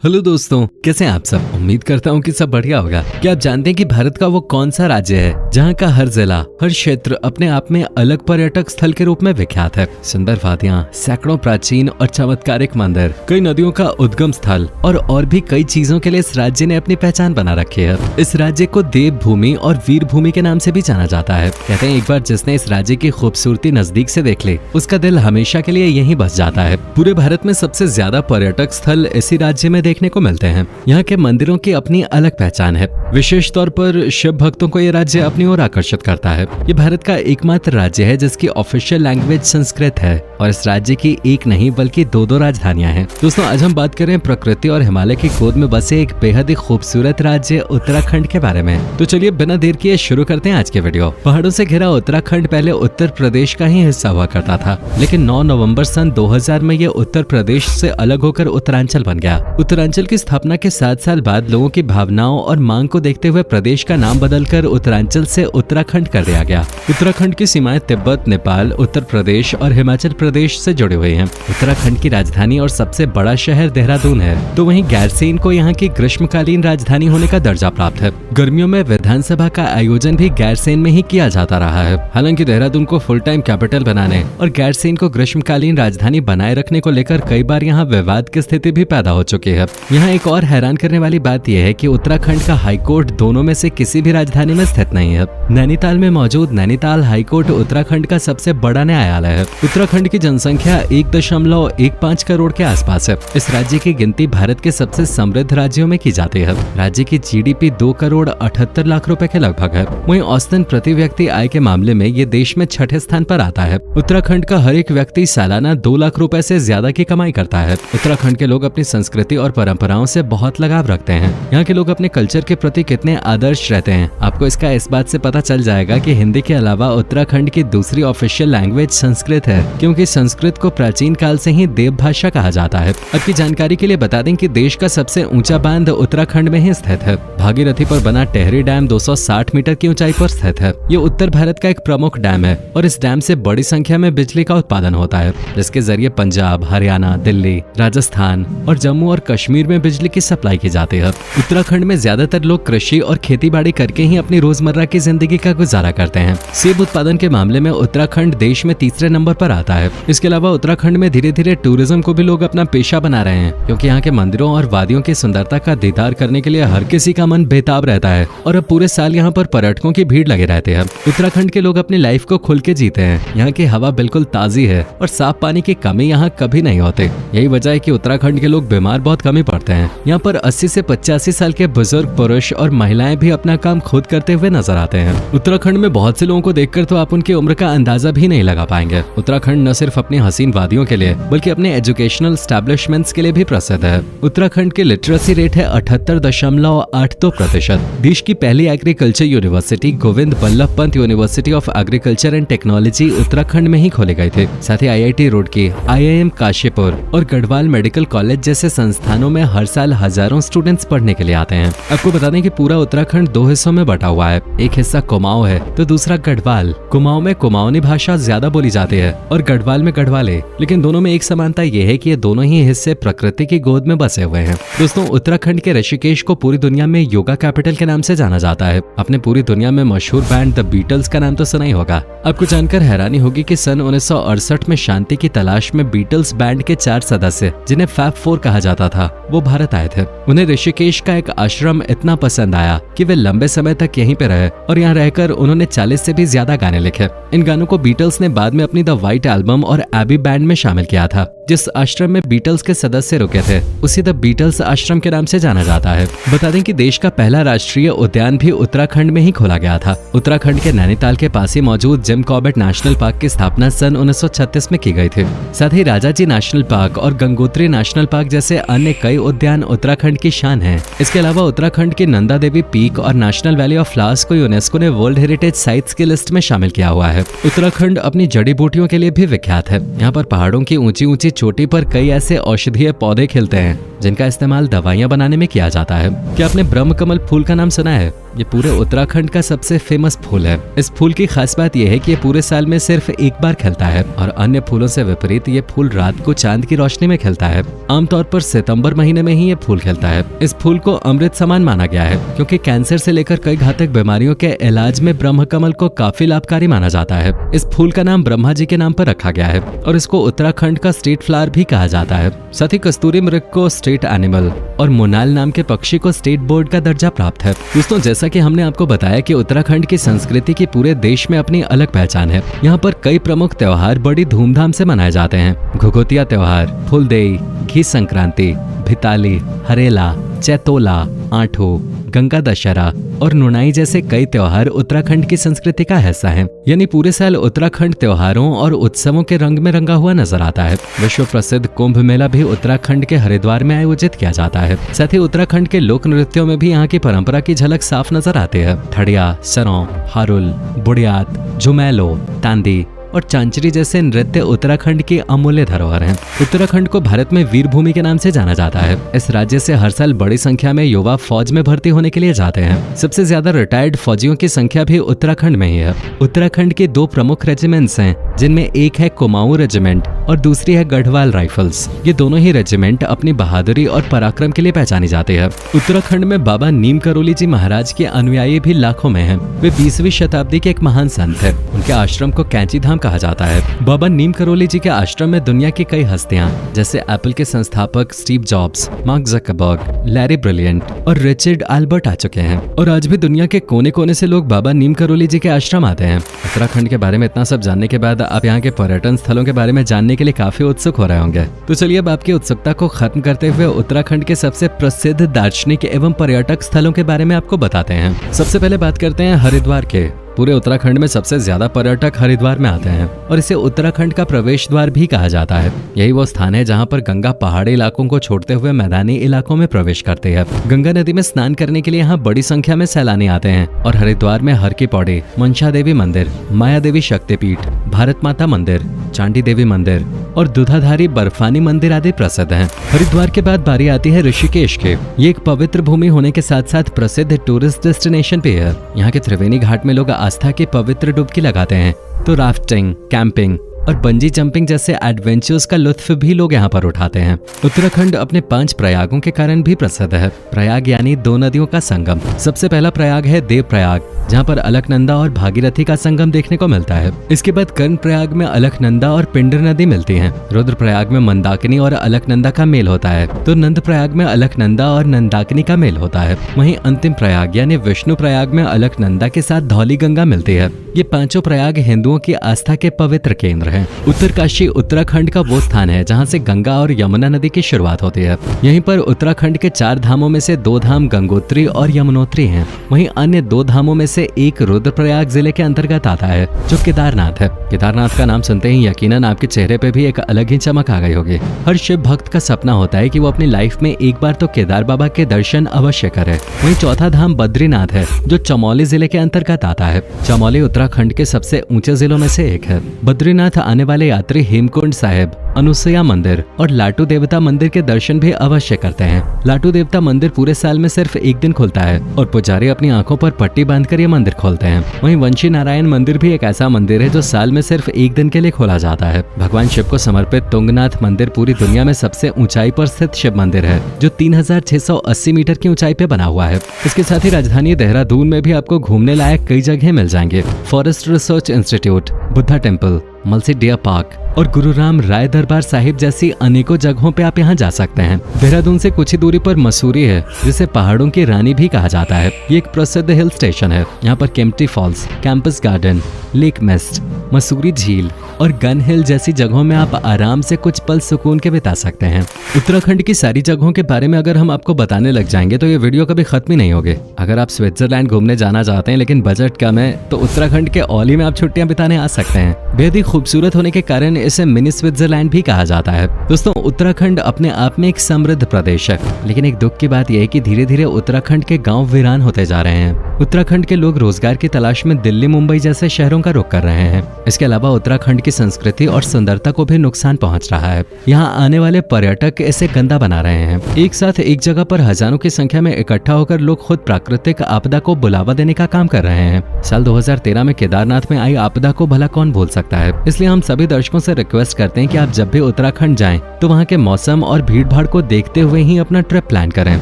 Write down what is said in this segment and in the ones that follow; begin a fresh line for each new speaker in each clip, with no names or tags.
Hello दोस्तों, कैसे हैं आप सब। उम्मीद करता हूँ कि सब बढ़िया होगा। क्या आप जानते हैं कि भारत का वो कौन सा राज्य है जहाँ का हर जिला, हर क्षेत्र अपने आप में अलग पर्यटक स्थल के रूप में विख्यात है। सुंदर वादियाँ, सैकड़ों प्राचीन और चमत्कारिक मंदिर, कई नदियों का उद्गम स्थल और भी कई चीजों के लिए इस राज्य ने अपनी पहचान बना रखी है। इस राज्य को देवभूमि और वीर भूमि के नाम से भी जाना जाता है। कहते हैं एक बार जिसने इस राज्य की खूबसूरती नजदीक से देख ले, उसका दिल हमेशा के लिए यहीं बस जाता है। पूरे भारत में सबसे ज्यादा पर्यटक स्थल इसी राज्य में देखने को मिलते हैं। यहाँ के मंदिरों की अपनी अलग पहचान है। विशेष तौर पर शिव भक्तों को ये राज्य अपनी ओर आकर्षित करता है। ये भारत का एकमात्र राज्य है जिसकी ऑफिशियल लैंग्वेज संस्कृत है और इस राज्य की एक नहीं बल्कि दो राजधानियां हैं। दोस्तों, आज हम बात करें प्रकृति और हिमालय की गोद में बसे एक बेहद ही खूबसूरत राज्य उत्तराखंड के बारे में। तो चलिए बिना देर किए शुरू करते हैं आज के वीडियो। पहाड़ों से घिरा उत्तराखंड पहले उत्तर प्रदेश का ही हिस्सा हुआ करता था, लेकिन 9 नवंबर सन 2000 में ये उत्तर प्रदेश से अलग होकर उत्तरांचल बन गया। उत्तरांचल की स्थापना के 7 साल बाद लोगों की भावनाओं और मांग को देखते हुए प्रदेश का नाम बदलकर उत्तरांचल से उत्तराखंड कर दिया गया। उत्तराखंड की सीमाएं तिब्बत, नेपाल, उत्तर प्रदेश और हिमाचल प्रदेश से जुड़ी हुई हैं। उत्तराखंड की राजधानी और सबसे बड़ा शहर देहरादून है, तो वहीं गैरसैंण को यहाँ की ग्रीष्मकालीन राजधानी होने का दर्जा प्राप्त है। गर्मियों में विधानसभा का आयोजन भी गैरसैंण में ही किया जाता रहा है। हालांकि देहरादून को फुल टाइम कैपिटल बनाने और गैरसैंण को ग्रीष्मकालीन राजधानी बनाए रखने को लेकर कई बार यहाँ विवाद की स्थिति भी पैदा हो चुकी है। यहाँ एक और हैरान करने वाली बात यह है कि उत्तराखंड का हाईकोर्ट दोनों में से किसी भी राजधानी में स्थित नहीं है। नैनीताल में मौजूद नैनीताल हाईकोर्ट उत्तराखंड का सबसे बड़ा न्यायालय है। उत्तराखंड की जनसंख्या 1.15 करोड़ के आसपास है। इस राज्य की गिनती भारत के सबसे समृद्ध राज्यों में की जाती है। राज्य की जीडीपी 2 करोड़ 78 लाख रुपए के लगभग है। वहीं औसतन प्रति व्यक्ति आय के मामले में ये देश में 6ठे स्थान पर आता है। उत्तराखंड का हर एक व्यक्ति सालाना 2 लाख रुपए से ज्यादा की कमाई करता है। उत्तराखंड के लोग अपनी संस्कृति और परंपराओं से बहुत लगाव रखते हैं। यहाँ के लोग अपने कल्चर के प्रति कितने आदर्श रहते हैं, आपको इसका इस बात से पता चल जाएगा कि हिंदी के अलावा उत्तराखंड की दूसरी ऑफिशियल लैंग्वेज संस्कृत है, क्योंकि संस्कृत को प्राचीन काल से ही देव भाषा कहा जाता है। आपकी जानकारी के लिए बता दें कि देश का सबसे ऊंचा बांध उत्तराखंड में ही स्थित है। भागीरथी पर बना टेहरी डैम 260 मीटर की ऊंचाई पर स्थित है। ये उत्तर भारत का एक प्रमुख डैम है और इस डैम से बड़ी संख्या में बिजली का उत्पादन होता है, जिसके जरिए पंजाब, हरियाणा, दिल्ली, राजस्थान और जम्मू और कश्मीर में बिजली की सप्लाई की जाती है। उत्तराखंड में ज्यादातर लोग कृषि और खेतीबाड़ी करके ही अपनी रोजमर्रा की जिंदगी का गुजारा करते हैं। सेब उत्पादन के मामले में उत्तराखंड देश में तीसरे नंबर पर आता है। इसके अलावा उत्तराखंड में धीरे धीरे टूरिज्म को भी लोग अपना पेशा बना रहे हैं, क्योंकि यहाँ के मंदिरों और वादियों की सुंदरता का दीदार करने के लिए हर किसी का मन बेताब रहता है और अब पूरे साल यहाँ पर पर्यटकों की भीड़ लगे रहते हैं। उत्तराखंड के लोग अपनी लाइफ को खुल के जीते हैं। यहाँ की हवा बिल्कुल ताजी है और साफ पानी की कमी यहाँ कभी नहीं होती। यही वजह है कि उत्तराखंड के लोग बीमार बहुत कम ही पड़ते हैं। यहाँ पर 80 से 85 साल के बुजुर्ग पुरुष और महिलाएं भी अपना काम खुद करते हुए नजर आते हैं। उत्तराखंड में बहुत से लोगों को देखकर तो आप उनकी उम्र का अंदाजा भी नहीं लगा पाएंगे। उत्तराखंड न सिर्फ अपनी हसीन वादियों के लिए बल्कि अपने एजुकेशनल एस्टैब्लिशमेंट्स के लिए भी प्रसिद्ध है। उत्तराखंड की लिटरेसी रेट है 78.82%। देश की पहली agriculture university Govind Ballabh Pant university of agriculture and technology Uttarakhand में ही खोले गए थे। साथ ही IIT रुड़की, IIM काशीपुर और गढ़वाल मेडिकल कॉलेज जैसे संस्थानों में हर साल हजारों स्टूडेंट्स पढ़ने के लिए आते हैं। आपको बता दें कि पूरा उत्तराखंड 2 हिस्सों में बटा हुआ है। एक हिस्सा कुमाऊं है तो दूसरा गढ़वाल। कुमाऊं में कुमाऊनी भाषा ज्यादा बोली जाती है और गढ़वाल में गढ़वाले, लेकिन दोनों में एक समानता ये है कि ये दोनों ही हिस्से प्रकृति की गोद में बसे हुए हैं। दोस्तों, उत्तराखंड के ऋषिकेश को पूरी दुनिया में योगा कैपिटल के नाम से जाना जाता है। आपने पूरी दुनिया में मशहूर बैंड द बीटल्स का नाम तो सुना ही होगा। आपको जानकर हैरानी होगी कि सन 1968 में शांति की तलाश में बीटल्स बैंड के 4 सदस्य, जिन्हें फैब 4 कहा जाता था, वो भारत आए थे। उन्हें ऋषिकेश का एक आश्रम इतना पसंद आया कि वे लंबे समय तक यहीं पे रहे और यहाँ रहकर उन्होंने 40 से भी ज्यादा गाने लिखे। इन गानों को बीटल्स ने बाद में अपनी द व्हाइट एल्बम और एबी बैंड में शामिल किया था। जिस आश्रम में बीटल्स के सदस्य रुके थे उसी द बीटल्स आश्रम के नाम से जाना जाता है। बता दें कि देश का पहला राष्ट्रीय उद्यान भी उत्तराखंड में ही खोला गया था। उत्तराखंड के नैनीताल के पास ही मौजूद जिम कॉर्बेट नेशनल पार्क की स्थापना सन 1936 में की गई थी। साथ ही राजाजी नेशनल पार्क और गंगोत्री नेशनल पार्क जैसे अन्य कई उद्यान उत्तराखंड की शान है। इसके अलावा उत्तराखंड की नंदा देवी पीक और नेशनल वैली ऑफ फ्लावर्स को यूनेस्को ने वर्ल्ड हेरिटेज साइट्स की लिस्ट में शामिल किया हुआ है। उत्तराखंड अपनी जड़ी बूटियों के लिए भी विख्यात है। यहाँ पर पहाड़ों की ऊंची ऊंची चोटी पर कई ऐसे औषधीय पौधे खिलते हैं जिनका इस्तेमाल दवाइयाँ बनाने में किया जाता है। क्या आपने ब्रह्म कमल फूल का नाम सुना है? ये पूरे उत्तराखंड का सबसे फेमस फूल है। इस फूल की खास बात यह है कि ये पूरे साल में सिर्फ एक बार खिलता है और अन्य फूलों से विपरीत ये फूल रात को चांद की रोशनी में खिलता है। आमतौर पर सितंबर महीने में ही ये फूल खिलता है। इस फूल को अमृत समान माना गया है क्योंकि कैंसर से लेकर कई घातक बीमारियों के इलाज में ब्रह्म कमल को काफी लाभकारी माना जाता है। इस फूल का नाम ब्रह्मा जी के नाम पर रखा गया है और इसको उत्तराखंड का स्टेट फ्लावर भी कहा जाता है। साथ ही कस्तूरी मृग को स्टेट एनिमल और मोनाल नाम के पक्षी को स्टेट बर्ड का दर्जा प्राप्त है। दोस्तों, जैसा कि हमने आपको बताया कि उत्तराखंड की संस्कृति की पूरे देश में अपनी अलग पहचान है। यहाँ पर कई प्रमुख त्योहार बड़ी धूमधाम से मनाए जाते हैं। घुघुतिया त्योहार, फुलदेई, घी संक्रांति, भिताली, हरेला, चैतोला, आठो, गंगा दशहरा और नुनाई जैसे कई त्योहार उत्तराखंड की संस्कृति का हिस्सा हैं। यानी पूरे साल उत्तराखंड त्योहारों और उत्सवों के रंग में रंगा हुआ नजर आता है। विश्व प्रसिद्ध कुंभ मेला भी उत्तराखंड के हरिद्वार में आयोजित किया जाता है। साथ ही उत्तराखंड के लोक नृत्यों में भी यहाँ की परंपरा की झलक साफ नजर आती है। ठड़िया, सरौं, हारुल, बुढ़ियात, झुमैलो, तांदी और चांचरी जैसे नृत्य उत्तराखंड की अमूल्य धरोहर हैं। उत्तराखंड को भारत में वीर भूमि के नाम से जाना जाता है। इस राज्य से हर साल बड़ी संख्या में युवा फौज में भर्ती होने के लिए जाते हैं। सबसे ज्यादा रिटायर्ड फौजियों की संख्या भी उत्तराखंड में ही है। उत्तराखंड के दो प्रमुख रेजिमेंट्स हैं, जिनमें एक है कुमाऊं रेजिमेंट और दूसरी है गढ़वाल राइफल्स। ये दोनों ही रेजिमेंट अपनी बहादुरी और पराक्रम के लिए पहचानी जाती है। उत्तराखंड में बाबा नीम करोली जी महाराज के अनुयायी भी लाखों में हैं। वे 20वीं शताब्दी के एक महान संत है। उनके आश्रम को कैंची धाम कहा जाता है। बाबा नीम करोली जी के आश्रम में दुनिया की कई हस्तियां जैसे एप्पल के संस्थापक Steve jobs, mark Zuckerberg, Larry brilliant और रिचर्ड एल्बर्ट आ चुके हैं और आज भी दुनिया के कोने कोने से लोग बाबा नीम करोली जी के आश्रम आते हैं। उत्तराखंड के बारे में इतना सब जानने के बाद आप यहाँ के पर्यटन स्थलों के बारे में जानने के लिए काफी उत्सुक हो रहे होंगे। तो चलिए अब आपकी उत्सुकता को खत्म करते हुए उत्तराखंड के सबसे प्रसिद्ध दार्शनिक एवं पर्यटक स्थलों के बारे में आपको बताते हैं। सबसे पहले बात करते हैं हरिद्वार के। पूरे उत्तराखंड में सबसे ज्यादा पर्यटक हरिद्वार में आते हैं और इसे उत्तराखंड का प्रवेश द्वार भी कहा जाता है। यही वो स्थान है जहां पर गंगा पहाड़ी इलाकों को छोड़ते हुए मैदानी इलाकों में प्रवेश करती है। गंगा नदी में स्नान करने के लिए यहाँ बड़ी संख्या में सैलानी आते हैं और हरिद्वार में हर की पौड़ी, मनसा देवी मंदिर, माया देवी शक्तिपीठ, भारत माता मंदिर, चांडी देवी मंदिर और दुधाधारी बर्फानी मंदिर आदि प्रसिद्ध हैं। हरिद्वार के बाद बारी आती है ऋषिकेश के। ये एक पवित्र भूमि होने के साथ साथ प्रसिद्ध टूरिस्ट डेस्टिनेशन भी है। यहाँ के त्रिवेणी घाट में लोग आस्था की पवित्र डुबकी लगाते हैं तो राफ्टिंग, कैंपिंग और बंजी जंपिंग जैसे एडवेंचर्स का लुत्फ भी लोग यहाँ पर उठाते हैं। उत्तराखंड अपने 5 प्रयागों के कारण भी प्रसिद्ध है। प्रयाग यानी 2 नदियों का संगम। सबसे पहला प्रयाग है देव प्रयाग, जहाँ पर अलकनंदा और भागीरथी का संगम देखने को मिलता है। इसके बाद कर्ण प्रयाग में अलकनंदा और पिंडर नदी मिलती हैं। रुद्र प्रयाग में मंदाकिनी और अलकनंदा का मेल होता है तो नंद प्रयाग में अलकनंदा और नंदाकिनी का मेल होता है। वहीं अंतिम प्रयाग यानी विष्णु प्रयाग में अलकनंदा के साथ धौली गंगा मिलती है। ये 5 प्रयाग हिंदुओं की आस्था के पवित्र केंद्र हैं। उत्तरकाशी उत्तराखंड का वो स्थान है जहाँ से गंगा और यमुना नदी की शुरुआत होती है। यहीं पर उत्तराखंड के 4 धामों में से 2 धाम गंगोत्री और यमुनोत्री हैं। वहीं अन्य 2 धामों में से एक रुद्रप्रयाग जिले के अंतर्गत आता है जो केदारनाथ है। केदारनाथ का नाम सुनते ही यकीनन आपके चेहरे पे भी एक अलग ही चमक आ गई होगी। हर शिव भक्त का सपना होता है कि वो अपनी लाइफ में एक बार तो केदार बाबा के दर्शन अवश्य करे। वहीं चौथा धाम बद्रीनाथ है जो चमोली जिले के अंतर्गत आता है। चमोली उत्तराखंड के सबसे ऊंचे जिलों में से एक है। बद्रीनाथ आने वाले यात्री हेमकुंड साहिब, अनुसुईया मंदिर और लाटू देवता मंदिर के दर्शन भी अवश्य करते हैं। लाटू देवता मंदिर पूरे साल में सिर्फ एक दिन खुलता है और पुजारी अपनी आंखों पर पट्टी बांधकर ये मंदिर खोलते हैं। वहीं वंशी नारायण मंदिर भी एक ऐसा मंदिर है जो साल में सिर्फ एक दिन के लिए खोला जाता है। भगवान शिव को समर्पित तुंगनाथ मंदिर पूरी दुनिया में सबसे ऊंचाई पर स्थित शिव मंदिर है जो 3680 मीटर की ऊंचाई पे बना हुआ है। इसके साथ ही राजधानी देहरादून में भी आपको घूमने लायक कई जगह मिल जाएंगे। Forest research institute, Buddha temple, Malsi deer park और गुरुराम राय दरबार साहिब जैसी अनेकों जगहों पे आप यहाँ जा सकते हैं। देहरादून से कुछ ही दूरी पर मसूरी है जिसे पहाड़ों की रानी भी कहा जाता है। ये एक प्रसिद्ध हिल स्टेशन है। यहाँ पर Kempty Falls, campus garden, Lake Mist, Mussoorie झील और गन हिल जैसी जगहों में आप आराम से कुछ पल सुकून के बिता सकते हैं। उत्तराखंड की सारी जगहों के बारे में अगर हम आपको बताने लग जाएंगे तो ये वीडियो कभी खत्म ही नहीं होगी। अगर आप स्विट्जरलैंड घूमने जाना चाहते हैं लेकिन बजट कम है तो उत्तराखंड के औली में आप छुट्टियां बिताने आ सकते हैं। बेहद ही खूबसूरत होने के कारण इसे मिनी स्विट्जरलैंड भी कहा जाता है। दोस्तों, उत्तराखंड अपने आप में एक समृद्ध प्रदेश है, लेकिन एक दुख की बात यह है कि धीरे धीरे उत्तराखंड के गांव वीरान होते जा रहे हैं। उत्तराखंड के लोग रोजगार की तलाश में दिल्ली, मुंबई जैसे शहरों का रुख कर रहे हैं। इसके अलावा उत्तराखंड की संस्कृति और सुंदरता को भी नुकसान पहुंच रहा है। यहाँ आने वाले पर्यटक इसे गंदा बना रहे हैं। एक साथ एक जगह पर हजारों की संख्या में इकट्ठा होकर लोग खुद प्राकृतिक आपदा को बुलावा देने का काम कर रहे हैं। साल 2013 में केदारनाथ में आई आपदा को भला कौन भूल सकता है। इसलिए हम सभी दर्शकों से रिक्वेस्ट करते हैं कि आप जब भी उत्तराखंड जाएं तो वहाँ के मौसम और भीड़ भाड़ को देखते हुए ही अपना ट्रिप प्लान करें।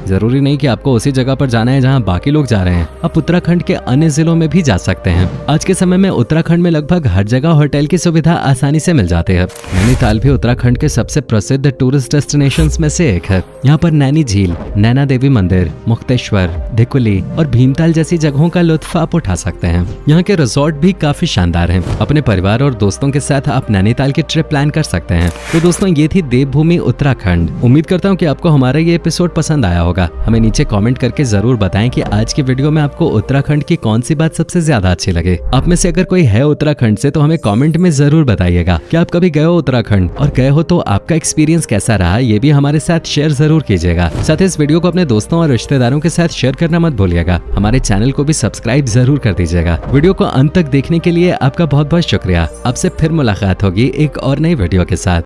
जरूरी नहीं कि आपको उसी जगह पर जाना है जहाँ बाकी लोग जा रहे हैं। आप उत्तराखंड के अन्य जिलों में भी जा सकते हैं। आज के समय में उत्तराखंड में लगभग हर जगह होटल की सुविधा आसानी से मिल जाती है। नैनीताल भी उत्तराखंड के सबसे प्रसिद्ध टूरिस्ट डेस्टिनेशंस में से एक है। यहाँ पर नैनी झील, नैना देवी मंदिर, मुक्तेश्वर, धिकुली और भीमताल जैसी जगहों का लुत्फ आप उठा सकते हैं। यहाँ के रिजॉर्ट भी काफी शानदार हैं। अपने परिवार और दोस्तों के साथ आप नैनीताल की ट्रिप प्लान कर सकते हैं। तो दोस्तों, ये थी देवभूमि उत्तराखंड। उम्मीद करता हूँ कि आपको हमारा ये एपिसोड पसंद आया होगा। हमें नीचे कमेंट करके जरूर बताएं कि आज की वीडियो में आपको उत्तराखंड की कौन सी बात सबसे ज्यादा अच्छी लगे। आप में से अगर कोई है उत्तराखंड से तो हमें कमेंट में जरूर बताइएगा कि आप कभी गए हो उत्तराखंड, और गए हो तो आपका एक्सपीरियंस कैसा रहा, ये भी हमारे साथ शेयर जरूर कीजिएगा। साथ ही इस वीडियो को अपने दोस्तों और रिश्तेदारों के साथ शेयर करना मत भूलिएगा। हमारे चैनल को भी सब्सक्राइब जरूर कर दीजिएगा। वीडियो को अंत तक देखने के लिए आपका बहुत बहुत शुक्रिया। आपसे फिर मुलाकात होगी एक और नई वीडियो के साथ।